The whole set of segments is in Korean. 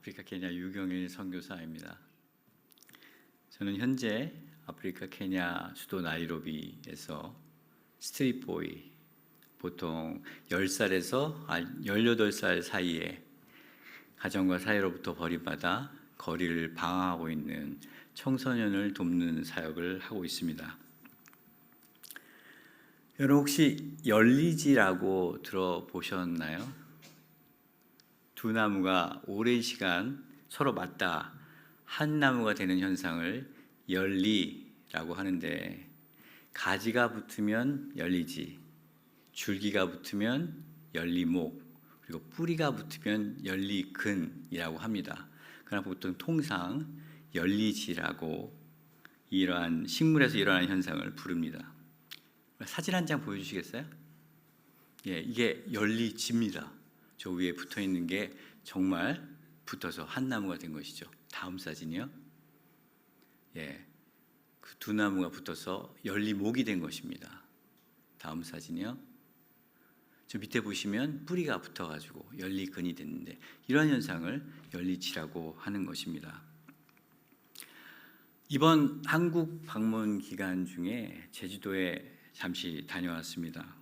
아프리카 케냐 유경일 선교사입니다. 저는 현재 아프리카 케냐 수도 나이로비에서 스트릿보이, 보통 10살에서 18살 사이에 가정과 사회로부터 버림받아 거리를 방황하고 있는 청소년을 돕는 사역을 하고 있습니다. 여러분 혹시 열리지라고 들어보셨나요? 두 나무가 오랜 시간 서로 맞닿아 한 나무가 되는 현상을 열리라고 하는데, 가지가 붙으면 열리지, 줄기가 붙으면 열리목, 그리고 뿌리가 붙으면 열리근이라고 합니다. 그러나 보통 통상 열리지라고 이러한 식물에서 일어나는 현상을 부릅니다. 사진 한 장 보여주시겠어요? 이게 열리지입니다. 저 위에 붙어 있는 게 정말 붙어서 한 나무가 된 것이죠. 다음 사진이요. 그 두 나무가 붙어서 열리목이 된 것입니다. 다음 사진이요. 저 밑에 보시면 뿌리가 붙어가지고 열리근이 됐는데, 이러한 현상을 열리지라고 하는 것입니다. 이번 한국 방문 기간 중에 제주도에 잠시 다녀왔습니다.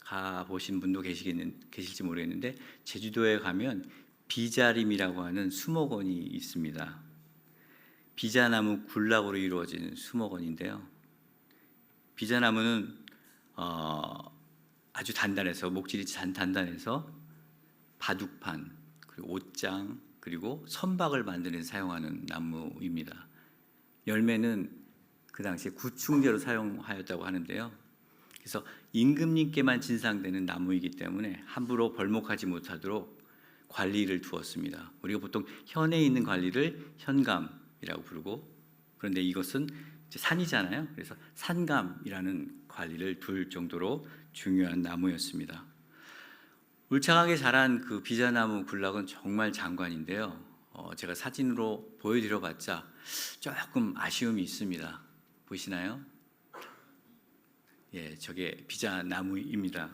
가보신 분도 계실지 모르겠는데, 제주도에 가면 비자림이라고 하는 수목원이 있습니다. 비자나무 군락으로 이루어진 수목원인데요. 비자나무는 아주 단단해서, 목질이 단단해서 바둑판, 그리고 옷장, 그리고 선박을 만드는 데 사용하는 나무입니다. 열매는 그 당시에 구충제로 사용하였다고 하는데요. 그래서 임금님께만 진상되는 나무이기 때문에 함부로 벌목하지 못하도록 관리를 두었습니다. 우리가 보통 현에 있는 관리를 현감이라고 부르고, 그런데 이것은 이제 산이잖아요. 그래서 산감이라는 관리를 둘 정도로 중요한 나무였습니다. 울창하게 자란 그 비자나무 군락은 정말 장관인데요. 제가 사진으로 보여드려봤자 조금 아쉬움이 있습니다. 보시나요? 저게 비자나무입니다.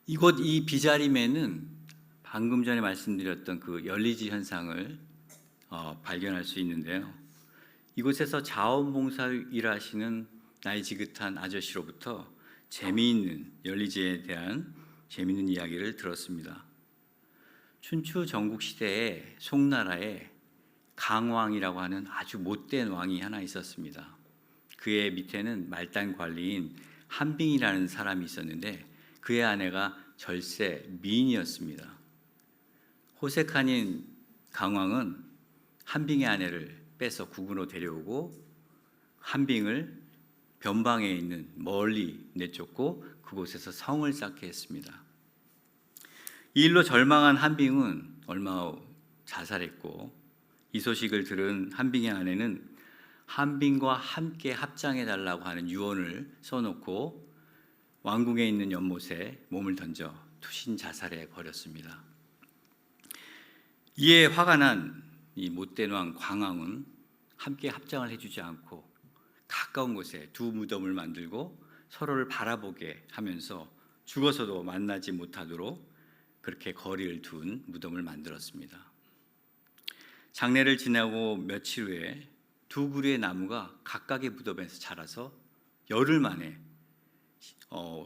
이곳 이 비자림에는 방금 전에 말씀드렸던 그 열리지 현상을 발견할 수 있는데요. 이곳에서 자원봉사 일하시는 나이 지긋한 아저씨로부터 재미있는 열리지에 대한 재미있는 이야기를 들었습니다. 춘추 전국 시대에 송나라에 강왕이라고 하는 아주 못된 왕이 하나 있었습니다. 그의 밑에는 말단 관리인 한빙이라는 사람이 있었는데, 그의 아내가 절세 미인이었습니다. 호색한인 강왕은 한빙의 아내를 빼서 국으로 데려오고 한빙을 변방에 있는 멀리 내쫓고 그곳에서 성을 쌓게 했습니다. 이 일로 절망한 한빙은 얼마 후 자살했고, 이 소식을 들은 한빙의 아내는 한빙과 함께 합장해달라고 하는 유언을 써놓고 왕궁에 있는 연못에 몸을 던져 투신 자살해 버렸습니다. 이에 화가 난 이 못된 왕 광왕은 함께 합장을 해주지 않고 가까운 곳에 두 무덤을 만들고 서로를 바라보게 하면서 죽어서도 만나지 못하도록 그렇게 거리를 둔 무덤을 만들었습니다. 장례를 지나고 며칠 후에 두 그루의 나무가 각각의 무덤에서 자라서 열흘 만에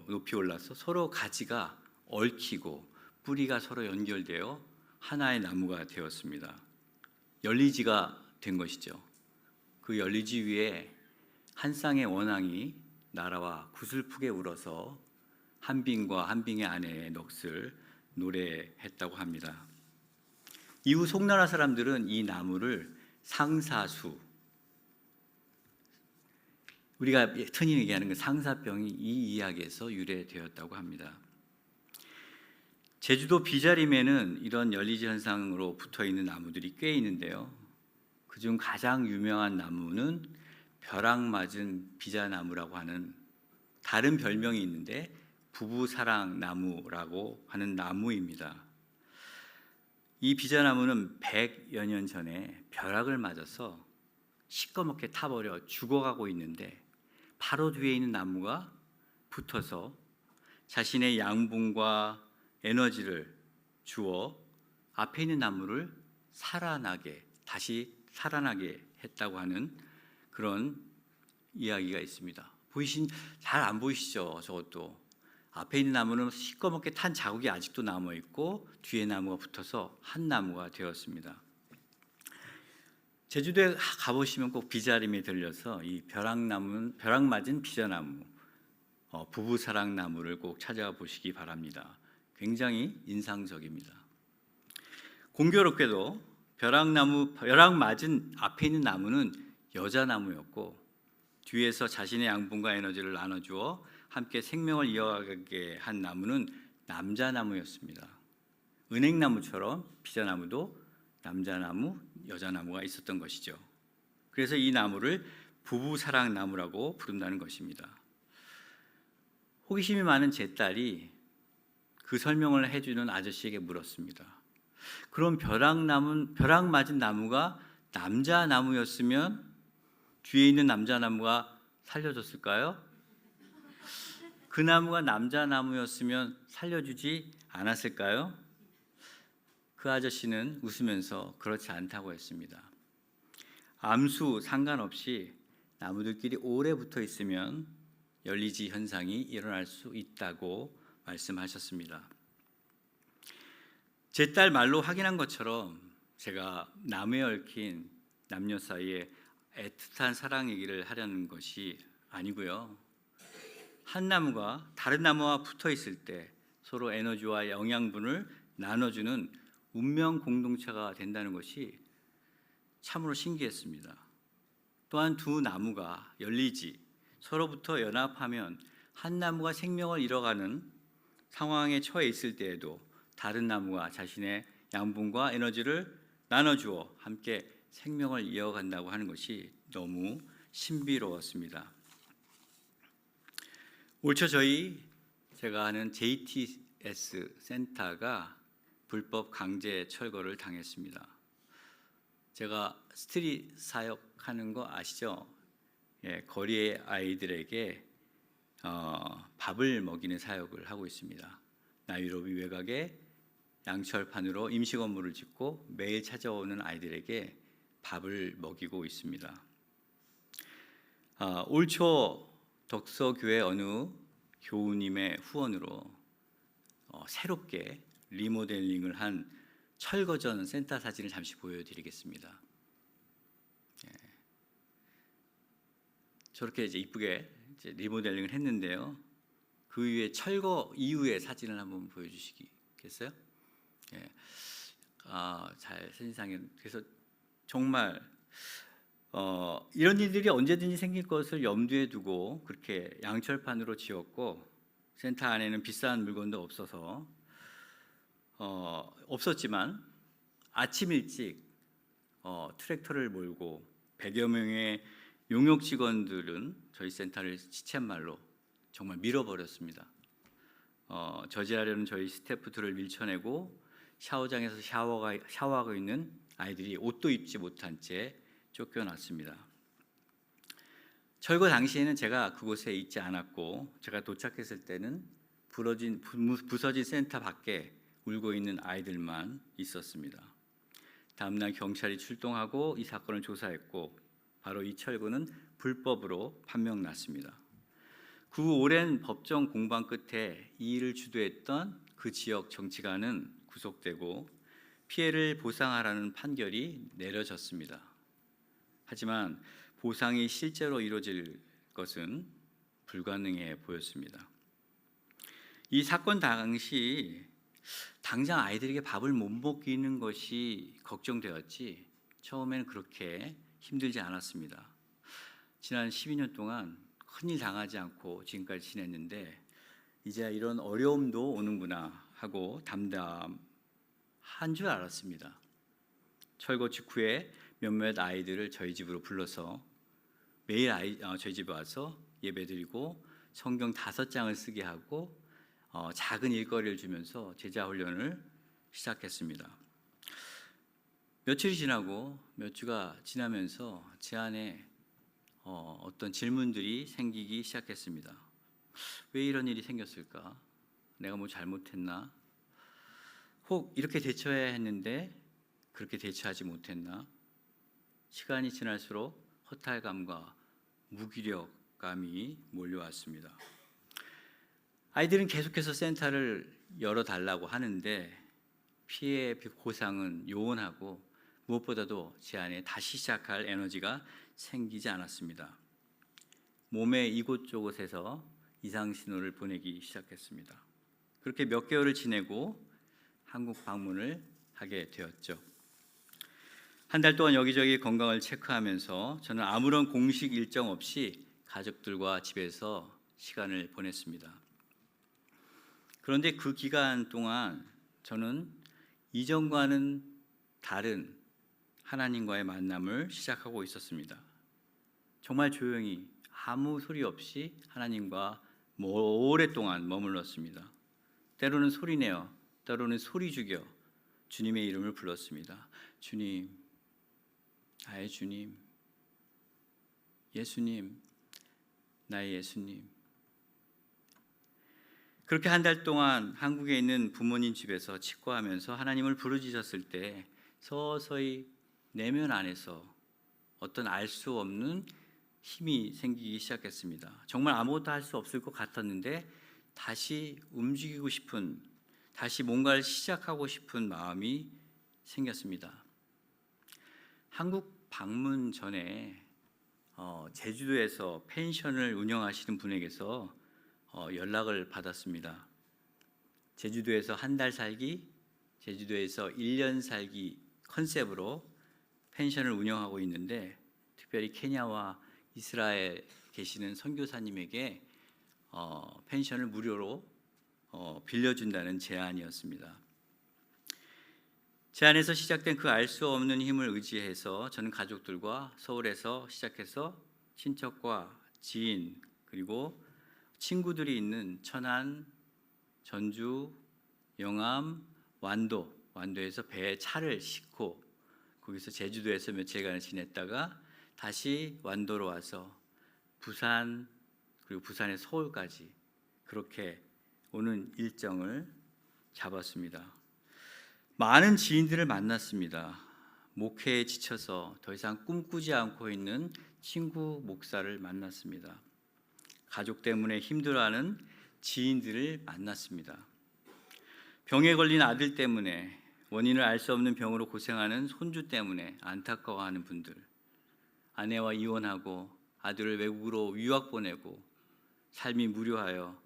높이 올라서 서로 가지가 얽히고 뿌리가 서로 연결되어 하나의 나무가 되었습니다. 열리지가 된 것이죠. 그 열리지 위에 한 쌍의 원앙이 날아와 구슬프게 울어서 한빙과 한빙의 아내의 넋을 노래했다고 합니다. 이후 송나라 사람들은 이 나무를 상사수, 우리가 흔히 얘기하는 그 상사병이 이 이야기에서 유래되었다고 합니다. 제주도 비자림에는 이런 열리지 현상으로 붙어있는 나무들이 꽤 있는데요. 그중 가장 유명한 나무는 벼락맞은 비자나무라고 하는, 다른 별명이 있는데 부부사랑나무라고 하는 나무입니다. 이 비자나무는 100여 년 전에 벼락을 맞아서 시꺼멓게 타버려 죽어가고 있는데, 바로 뒤에 있는 나무가 붙어서 자신의 양분과 에너지를 주어 앞에 있는 나무를 다시 살아나게 했다고 하는 그런 이야기가 있습니다. 잘 안 보이시죠? 저것도 앞에 있는 나무는 시꺼멓게 탄 자국이 아직도 남아 있고 뒤에 나무가 붙어서 한 나무가 되었습니다. 제주도에 가보시면 꼭 비자림에 들려서 이 벼락 맞은 비자나무, 부부사랑나무를 꼭 찾아가 보시기 바랍니다. 굉장히 인상적입니다. 공교롭게도 벼락 맞은 앞에 있는 나무는 여자나무였고 뒤에서 자신의 양분과 에너지를 나눠주어 함께 생명을 이어가게 한 나무는 남자나무였습니다. 은행나무처럼 비자나무도 남자나무, 여자나무가 있었던 것이죠. 그래서 이 나무를 부부사랑나무라고 부른다는 것입니다. 호기심이 많은 제 딸이 그 설명을 해주는 아저씨에게 물었습니다. 그럼 벼락 맞은 나무가 남자나무였으면 뒤에 있는 남자나무가 살려줬을까요? 그 나무가 남자나무였으면 살려주지 않았을까요? 그 아저씨는 웃으면서 그렇지 않다고 했습니다. 암수 상관없이 나무들끼리 오래 붙어 있으면 열리지 현상이 일어날 수 있다고 말씀하셨습니다. 제 딸 말로 확인한 것처럼 제가 나무에 얽힌 남녀 사이에 애틋한 사랑 얘기를 하려는 것이 아니고요. 한 나무가 다른 나무와 붙어 있을 때 서로 에너지와 영양분을 나눠주는 운명 공동체가 된다는 것이 참으로 신기했습니다. 또한 두 나무가 열리지 서로부터 연합하면 한 나무가 생명을 잃어가는 상황에 처해 있을 때에도 다른 나무가 자신의 양분과 에너지를 나눠주어 함께 생명을 이어간다고 하는 것이 너무 신비로웠습니다. 올 초 제가 하는 JTS 센터가 불법 강제 철거를 당했습니다. 제가 스트릿 사역하는 거 아시죠? 거리의 아이들에게 밥을 먹이는 사역을 하고 있습니다. 나이로비 외곽에 양철판으로 임시 건물을 짓고 매일 찾아오는 아이들에게 밥을 먹이고 있습니다. 올 초 덕서교회 어느 교우님의 후원으로 새롭게 리모델링을 한 철거전 센터 사진을 잠시 보여드리겠습니다. 저렇게 이쁘게 리모델링을 했는데요. 그 위에 철거 이후의 사진을 한번 보여주시겠어요? 잘 사진상에 그래서 정말 이런 일들이 언제든지 생길 것을 염두에 두고 그렇게 양철판으로 지었고 센터 안에는 비싼 물건도 없었지만 아침 일찍 트랙터를 몰고 100여 명의 용역 직원들은 저희 센터를 시쳇말로 정말 밀어버렸습니다. 저지하려는 저희 스태프들을 밀쳐내고 샤워장에서 샤워하고 있는 아이들이 옷도 입지 못한 채 쫓겨났습니다. 철거 당시에는 제가 그곳에 있지 않았고 제가 도착했을 때는 부서진 센터 밖에 울고 있는 아이들만 있었습니다. 다음날 경찰이 출동하고 이 사건을 조사했고 바로 이 철거는 불법으로 판명났습니다. 그 오랜 법정 공방 끝에 이 일을 주도했던 그 지역 정치가는 구속되고 피해를 보상하라는 판결이 내려졌습니다. 하지만 보상이 실제로 이루어질 것은 불가능해 보였습니다. 이 사건 당시 당장 아이들에게 밥을 못 먹이는 것이 걱정되었지 처음에는 그렇게 힘들지 않았습니다. 지난 12년 동안 큰일 당하지 않고 지금까지 지냈는데 이제 이런 어려움도 오는구나 하고 담담한 줄 알았습니다. 철거 직후에 몇몇 아이들을 저희 집으로 불러서 매일 저희 집에 와서 예배드리고 성경 5장을 쓰게 하고 작은 일거리를 주면서 제자 훈련을 시작했습니다. 며칠이 지나고 몇 주가 지나면서 제 안에 어떤 질문들이 생기기 시작했습니다. 왜 이런 일이 생겼을까? 내가 뭐 잘못했나? 혹 이렇게 대처해야 했는데 그렇게 대처하지 못했나? 시간이 지날수록 허탈감과 무기력감이 몰려왔습니다. 아이들은 계속해서 센터를 열어달라고 하는데 피해 보상은 요원하고 무엇보다도 제 안에 다시 시작할 에너지가 생기지 않았습니다. 몸의 이곳저곳에서 이상 신호를 보내기 시작했습니다. 그렇게 몇 개월을 지내고 한국 방문을 하게 되었죠. 한 달 동안 여기저기 건강을 체크하면서 저는 아무런 공식 일정 없이 가족들과 집에서 시간을 보냈습니다. 그런데 그 기간 동안 저는 이전과는 다른 하나님과의 만남을 시작하고 있었습니다. 정말 조용히 아무 소리 없이 하나님과 오랫동안 머물렀습니다. 때로는 소리내어, 때로는 소리 죽여 주님의 이름을 불렀습니다. 주님, 나의 주님, 예수님, 나의 예수님. 그렇게 한 달 동안 한국에 있는 부모님 집에서 치과하면서 하나님을 부르짖었을 때 서서히 내면 안에서 어떤 알 수 없는 힘이 생기기 시작했습니다. 정말 아무것도 할 수 없을 것 같았는데 다시 움직이고 싶은, 다시 뭔가를 시작하고 싶은 마음이 생겼습니다. 한국 방문 전에 제주도에서 펜션을 운영하시는 분에게서 연락을 받았습니다. 제주도에서 한 달 살기, 제주도에서 1년 살기 컨셉으로 펜션을 운영하고 있는데 특별히 케냐와 이스라엘 계시는 선교사님에게 펜션을 무료로 빌려준다는 제안이었습니다. 제안에서 시작된 그 알 수 없는 힘을 의지해서 저는 가족들과 서울에서 시작해서 친척과 지인 그리고 친구들이 있는 천안, 전주, 영암, 완도에서 배에 차를 싣고 거기서 제주도에서 며칠간을 지냈다가 다시 완도로 와서 부산 그리고 부산에서 서울까지 그렇게 오는 일정을 잡았습니다. 많은 지인들을 만났습니다. 목회에 지쳐서 더 이상 꿈꾸지 않고 있는 친구 목사를 만났습니다. 가족 때문에 힘들어하는 지인들을 만났습니다. 병에 걸린 아들 때문에 원인을 알 수 없는 병으로 고생하는 손주 때문에 안타까워하는 분들, 아내와 이혼하고 아들을 외국으로 유학 보내고 삶이 무료하여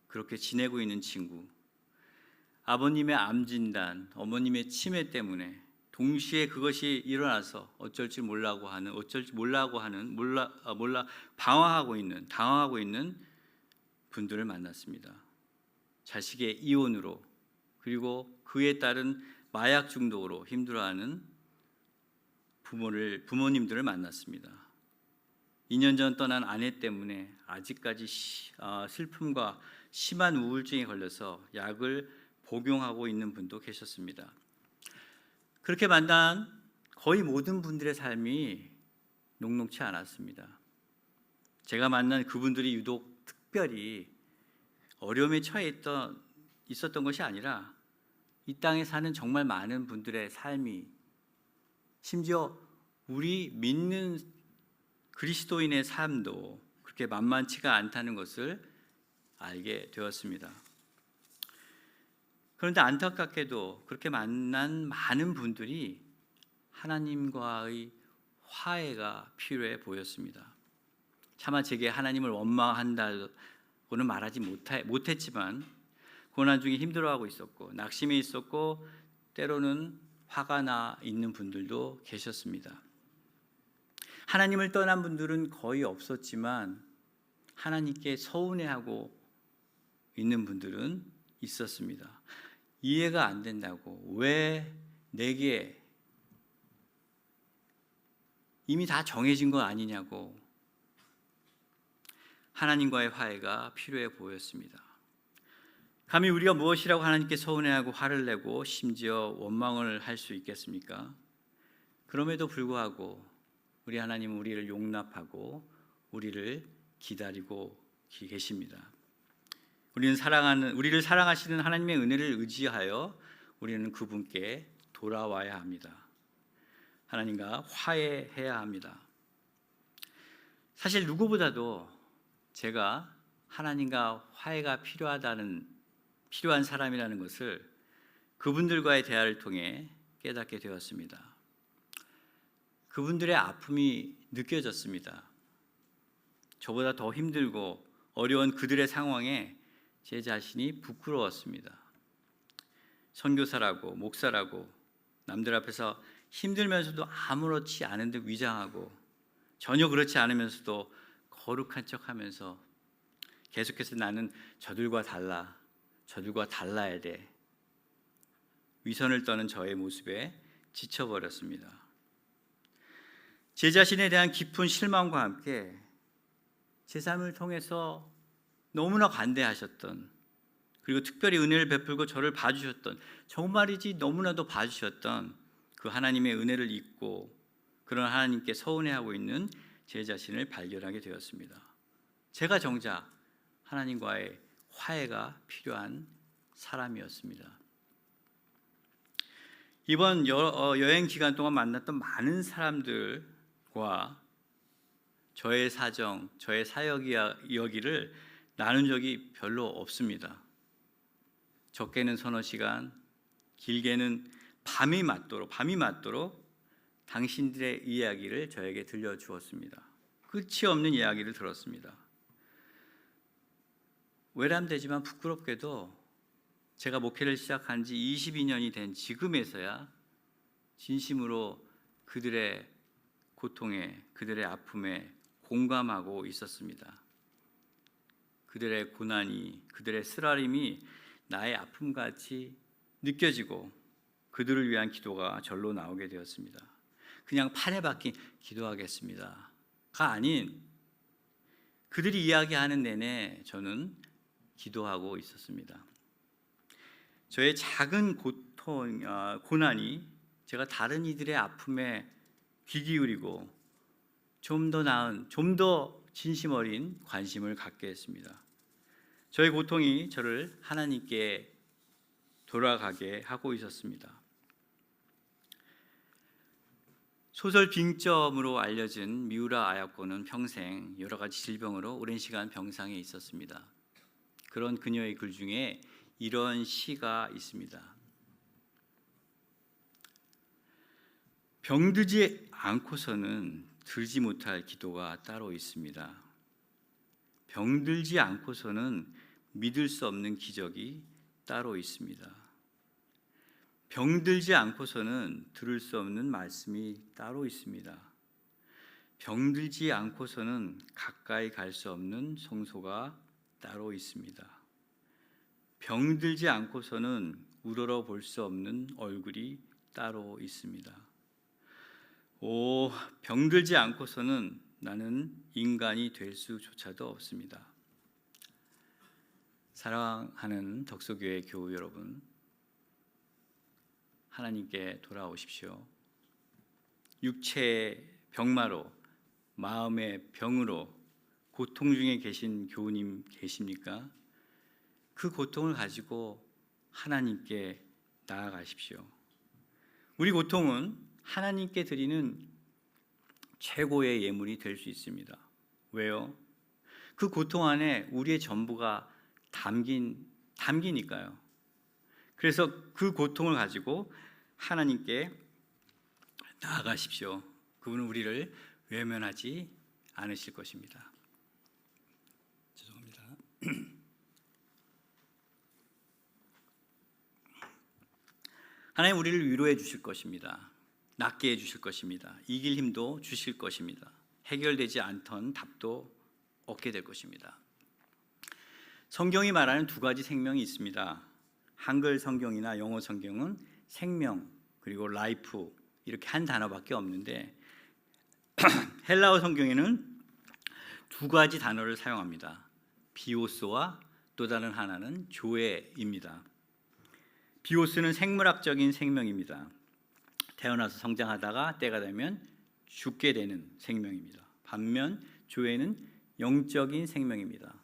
그렇게 지내고 있는 친구, 아버님의 암 진단, 어머님의 치매 때문에 동시에 그것이 일어나서 어쩔 줄 몰라고 하는, 당황하고 있는 분들을 만났습니다. 자식의 이혼으로 그리고 그에 따른 마약 중독으로 힘들어하는 부모님들을 만났습니다. 2년 전 떠난 아내 때문에 아직까지 슬픔과 심한 우울증에 걸려서 약을 복용하고 있는 분도 계셨습니다. 그렇게 만난 거의 모든 분들의 삶이 녹록치 않았습니다. 제가 만난 그분들이 유독 특별히 어려움에 처해 있었던 것이 아니라 이 땅에 사는 정말 많은 분들의 삶이, 심지어 우리 믿는 그리스도인의 삶도 그렇게 만만치가 않다는 것을 알게 되었습니다. 그런데 안타깝게도 그렇게 만난 많은 분들이 하나님과의 화해가 필요해 보였습니다. 차마 제게 하나님을 원망한다고는 말하지 못했지만 고난 중에 힘들어하고 있었고 낙심해 있었고 때로는 화가 나 있는 분들도 계셨습니다. 하나님을 떠난 분들은 거의 없었지만 하나님께 서운해하고 있는 분들은 있었습니다. 이해가 안 된다고, 왜 내게 이미 다 정해진 거 아니냐고 하나님과의 화해가 필요해 보였습니다. 감히 우리가 무엇이라고 하나님께 서운해하고 화를 내고 심지어 원망을 할 수 있겠습니까? 그럼에도 불구하고 우리 하나님은 우리를 용납하고 우리를 기다리고 계십니다. 우리를 사랑하시는 하나님의 은혜를 의지하여 우리는 그분께 돌아와야 합니다. 하나님과 화해해야 합니다. 사실 누구보다도 제가 하나님과 화해가 필요한 사람이라는 것을 그분들과의 대화를 통해 깨닫게 되었습니다. 그분들의 아픔이 느껴졌습니다. 저보다 더 힘들고 어려운 그들의 상황에 제 자신이 부끄러웠습니다. 선교사라고 목사라고 남들 앞에서 힘들면서도 아무렇지 않은 듯 위장하고 전혀 그렇지 않으면서도 거룩한 척하면서 계속해서 나는 저들과 달라야 돼. 위선을 떠는 저의 모습에 지쳐버렸습니다. 제 자신에 대한 깊은 실망과 함께 제 삶을 통해서 너무나 관대하셨던, 그리고 특별히 은혜를 베풀고 저를 봐주셨던, 정말이지 너무나도 봐주셨던 그 하나님의 은혜를 잊고 그런 하나님께 서운해하고 있는 제 자신을 발견하게 되었습니다. 제가 정작 하나님과의 화해가 필요한 사람이었습니다. 이번 여행 기간 동안 만났던 많은 사람들과 저의 사정, 저의 사역 이야기를 나눈 적이 별로 없습니다. 적게는 서너 시간, 길게는 밤이 맞도록 당신들의 이야기를 저에게 들려주었습니다. 끝이 없는 이야기를 들었습니다. 외람되지만 부끄럽게도 제가 목회를 시작한 지 22년이 된 지금에서야 진심으로 그들의 고통에, 그들의 아픔에 공감하고 있었습니다. 그들의 고난이, 그들의 쓰라림이 나의 아픔같이 느껴지고 그들을 위한 기도가 절로 나오게 되었습니다. 그냥 판에 박힌 기도하겠습니다가 아닌, 그들이 이야기하는 내내 저는 기도하고 있었습니다. 저의 작은 고난이 제가 다른 이들의 아픔에 귀 기울이고 좀 더 나은, 좀 더 진심 어린 관심을 갖게 했습니다. 저의 고통이 저를 하나님께 돌아가게 하고 있었습니다. 소설 빙점으로 알려진 미우라 아야코는 평생 여러 가지 질병으로 오랜 시간 병상에 있었습니다. 그런 그녀의 글 중에 이런 시가 있습니다. 병들지 않고서는 들지 못할 기도가 따로 있습니다. 병들지 않고서는 믿을 수 없는 기적이 따로 있습니다. 병들지 않고서는 들을 수 없는 말씀이 따로 있습니다. 병들지 않고서는 가까이 갈 수 없는 성소가 따로 있습니다. 병들지 않고서는 우러러 볼 수 없는 얼굴이 따로 있습니다. 병들지 않고서는 나는 인간이 될 수조차도 없습니다. 사랑하는 덕소교회 교우 여러분, 하나님께 돌아오십시오. 육체의 병마로, 마음의 병으로 고통 중에 계신 교우님 계십니까? 그 고통을 가지고 하나님께 나아가십시오. 우리 고통은 하나님께 드리는 최고의 예물이 될 수 있습니다. 왜요? 그 고통 안에 우리의 전부가 담기니까요. 그래서 그 고통을 가지고 하나님께 나아가십시오. 그분은 우리를 외면하지 않으실 것입니다. 죄송합니다. 하나님 우리를 위로해 주실 것입니다. 낫게 해 주실 것입니다. 이길 힘도 주실 것입니다. 해결되지 않던 답도 얻게 될 것입니다. 성경이 말하는 두 가지 생명이 있습니다. 한글 성경이나 영어 성경은 생명 그리고 라이프 이렇게 한 단어밖에 없는데 헬라어 성경에는 두 가지 단어를 사용합니다. 비오스와 또 다른 하나는 조에입니다. 비오스는 생물학적인 생명입니다. 태어나서 성장하다가 때가 되면 죽게 되는 생명입니다. 반면 조에는 영적인 생명입니다.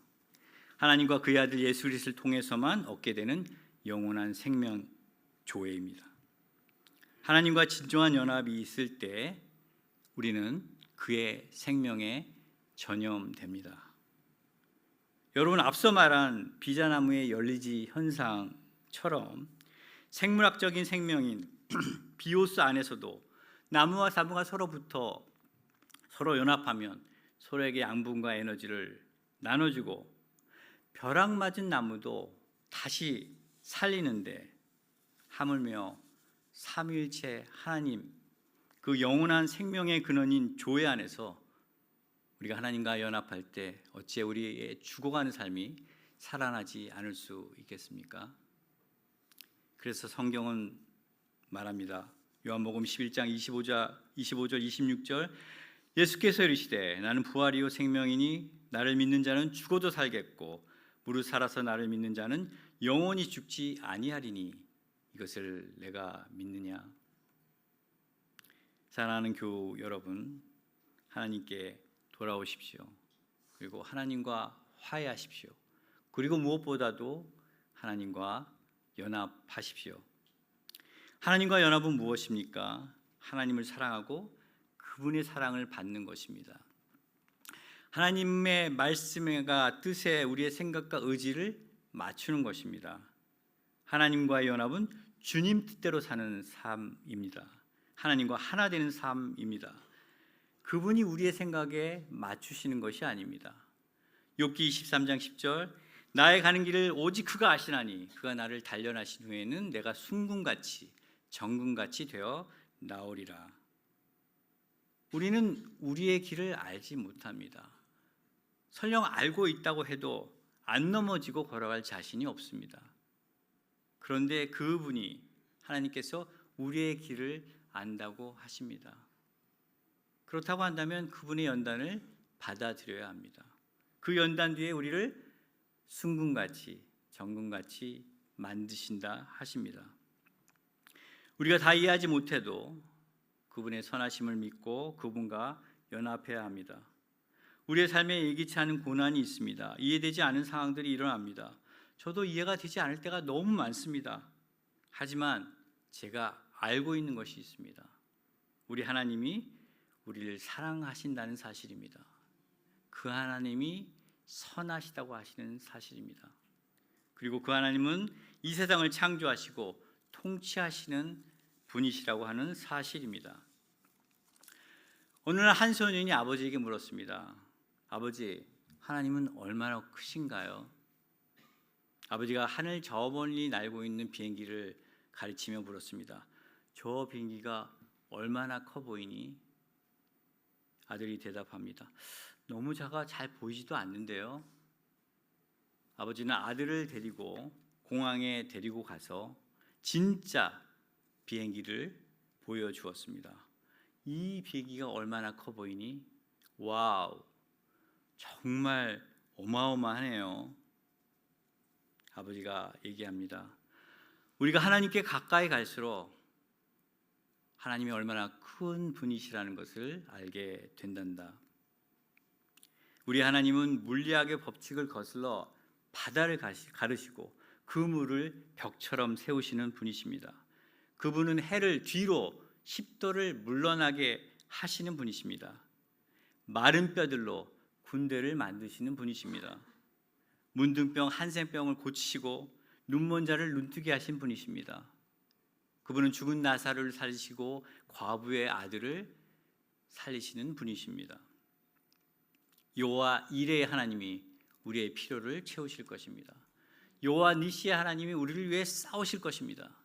하나님과 그의 아들 예수 그리스도를 통해서만 얻게 되는 영원한 생명, 조회입니다. 하나님과 진정한 연합이 있을 때 우리는 그의 생명에 전염됩니다. 여러분, 앞서 말한 비자나무의 열리지 현상처럼 생물학적인 생명인 비오스 안에서도 나무와 나무가 서로부터 서로 연합하면 서로에게 양분과 에너지를 나눠주고 벼락 맞은 나무도 다시 살리는데 하물며 삼위일체 하나님, 그 영원한 생명의 근원인 조회 안에서 우리가 하나님과 연합할 때 어찌 우리의 죽어가는 삶이 살아나지 않을 수 있겠습니까? 그래서 성경은 말합니다. 요한복음 11장 25절 26절, 예수께서 이르시되 나는 부활이요 생명이니 나를 믿는 자는 죽어도 살겠고 무릇 살아서 나를 믿는 자는 영원히 죽지 아니하리니 이것을 내가 믿느냐. 사랑하는 교우 여러분, 하나님께 돌아오십시오. 그리고 하나님과 화해하십시오. 그리고 무엇보다도 하나님과 연합하십시오. 하나님과 연합은 무엇입니까? 하나님을 사랑하고 그분의 사랑을 받는 것입니다. 하나님의 말씀과 뜻에 우리의 생각과 의지를 맞추는 것입니다. 하나님과의 연합은 주님 뜻대로 사는 삶입니다. 하나님과 하나 되는 삶입니다. 그분이 우리의 생각에 맞추시는 것이 아닙니다. 욥기 23장 10절, 나의 가는 길을 오직 그가 아시나니 그가 나를 단련하신 후에는 내가 순금같이 정금같이 되어 나오리라. 우리는 우리의 길을 알지 못합니다. 설령 알고 있다고 해도 안 넘어지고 걸어갈 자신이 없습니다. 그런데 그분이 하나님께서 우리의 길을 안다고 하십니다. 그렇다고 한다면 그분의 연단을 받아들여야 합니다. 그 연단 뒤에 우리를 순금같이 정금같이 만드신다 하십니다. 우리가 다 이해하지 못해도 그분의 선하심을 믿고 그분과 연합해야 합니다. 우리의 삶에 예기치 않은 고난이 있습니다. 이해되지 않은 상황들이 일어납니다. 저도 이해가 되지 않을 때가 너무 많습니다. 하지만 제가 알고 있는 것이 있습니다. 우리 하나님이 우리를 사랑하신다는 사실입니다. 그 하나님이 선하시다고 하시는 사실입니다. 그리고 그 하나님은 이 세상을 창조하시고 통치하시는 분이시라고 하는 사실입니다. 어느 날 한 소년이 아버지에게 물었습니다. 아버지, 하나님은 얼마나 크신가요? 아버지가 하늘 저 멀리 날고 있는 비행기를 가리치며 물었습니다. 저 비행기가 얼마나 커 보이니? 아들이 대답합니다. 너무 작아 잘 보이지도 않는데요. 아버지는 아들을 데리고 공항에 데리고 가서 진짜 비행기를 보여주었습니다. 이 비행기가 얼마나 커 보이니? 와우, 정말 어마어마하네요. 아버지가 얘기합니다. 우리가 하나님께 가까이 갈수록 하나님이 얼마나 큰 분이시라는 것을 알게 된단다. 우리 하나님은 물리학의 법칙을 거슬러 바다를 가르시고 그 물을 벽처럼 세우시는 분이십니다. 그분은 해를 뒤로 10도를 물러나게 하시는 분이십니다. 마른 뼈들로 군대를 만드시는 분이십니다. 문둥병, 한센병을 고치시고 눈먼 자를 눈뜨게 하신 분이십니다. 그분은 죽은 나사로를 살리시고 과부의 아들을 살리시는 분이십니다. 여호와 이레의 하나님이 우리의 필요를 채우실 것입니다. 여호와 니시의 하나님이 우리를 위해 싸우실 것입니다.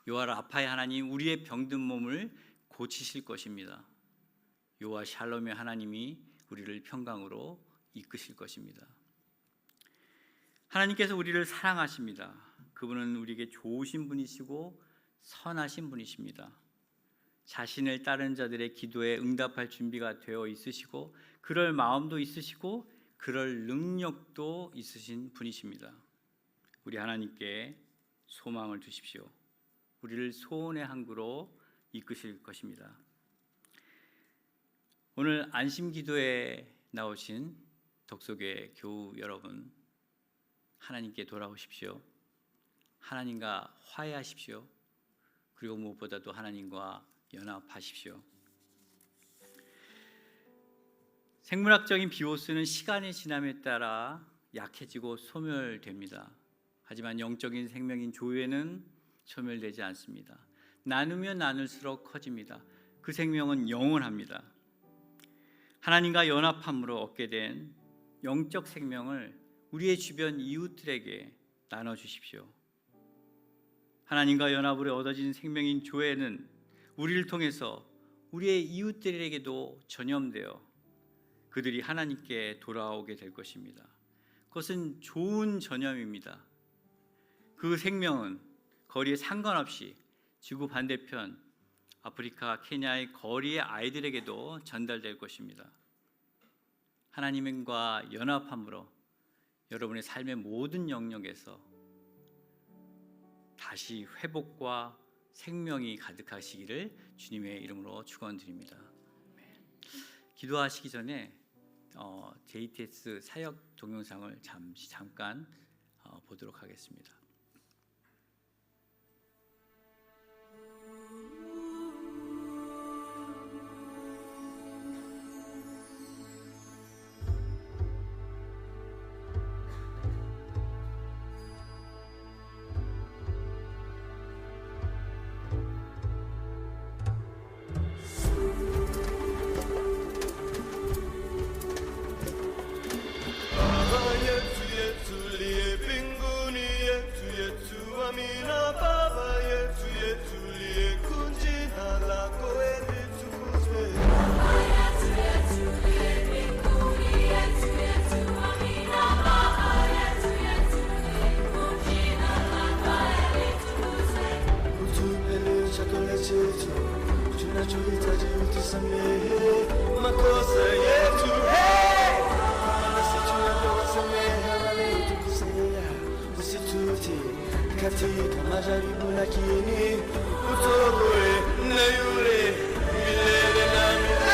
여호와 라파의 하나님 우리의 병든 몸을 고치실 것입니다. 여호와 샬롬의 하나님이 우리를 평강으로 이끄실 것입니다. 하나님께서 우리를 사랑하십니다. 그분은 우리에게 좋으신 분이시고 선하신 분이십니다. 자신을 따르는 자들의 기도에 응답할 준비가 되어 있으시고 그럴 마음도 있으시고 그럴 능력도 있으신 분이십니다. 우리 하나님께 소망을 두십시오. 우리를 소원의 항구로 이끄실 것입니다. 오늘 안심기도에 나오신 덕소교회 교우 여러분, 하나님께 돌아오십시오. 하나님과 화해하십시오. 그리고 무엇보다도 하나님과 연합하십시오. 생물학적인 비오스는 시간의 지남에 따라 약해지고 소멸됩니다. 하지만 영적인 생명인 조회는 소멸되지 않습니다. 나누면 나눌수록 커집니다. 그 생명은 영원합니다. 하나님과 연합함으로 얻게 된 영적 생명을 우리의 주변 이웃들에게 나눠주십시오. 하나님과 연합으로 얻어진 생명인 조회는 우리를 통해서 우리의 이웃들에게도 전염되어 그들이 하나님께 돌아오게 될 것입니다. 그것은 좋은 전염입니다. 그 생명은 거리에 상관없이 지구 반대편 아프리카, 케냐의 거리의 아이들에게도 전달될 것입니다. 하나님과 연합함으로 여러분의 삶의 모든 영역에서 다시 회복과 생명이 가득하시기를 주님의 이름으로 축원드립니다. 기도하시기 전에 JTS 사역 동영상을 잠깐 보도록 하겠습니다. Tunachohitaji utusamehe makosa yetu, nasi tunapowasamehe wale utukosea, usitutie katika majaribu, lakini utuokoe na yule milele na milele.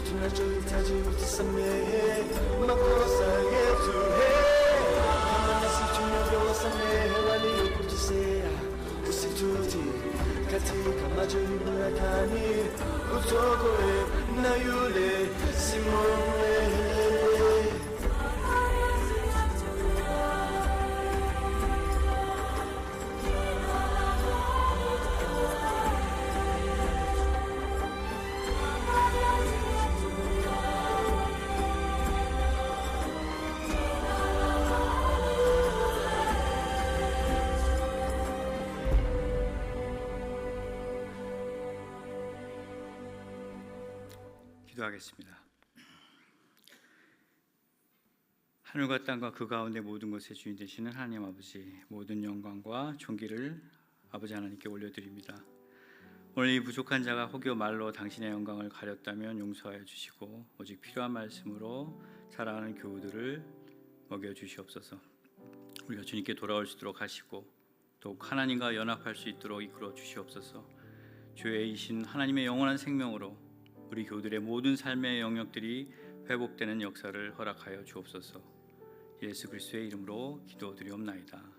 Tunachohitaji utusamehe makosa yetu, kama nasi tunavyowasamehe waliokutukosea, usitutie katika majaribu, lakini utuokoe na yule simwele. 기도하겠습니다. 하늘과 땅과 그 가운데 모든 것의 주인 되시는 하나님 아버지, 모든 영광과 존귀를 아버지 하나님께 올려드립니다. 오늘 이 부족한 자가 혹여 말로 당신의 영광을 가렸다면 용서하여 주시고, 오직 필요한 말씀으로 살아가는 교우들을 먹여주시옵소서. 우리가 주님께 돌아올 수 있도록 하시고 더욱 하나님과 연합할 수 있도록 이끌어 주시옵소서. 주의이신 하나님의 영원한 생명으로 우리 교우들의 모든 삶의 영역들이 회복되는 역사를 허락하여 주옵소서. 예수 그리스도의 이름으로 기도드리옵나이다.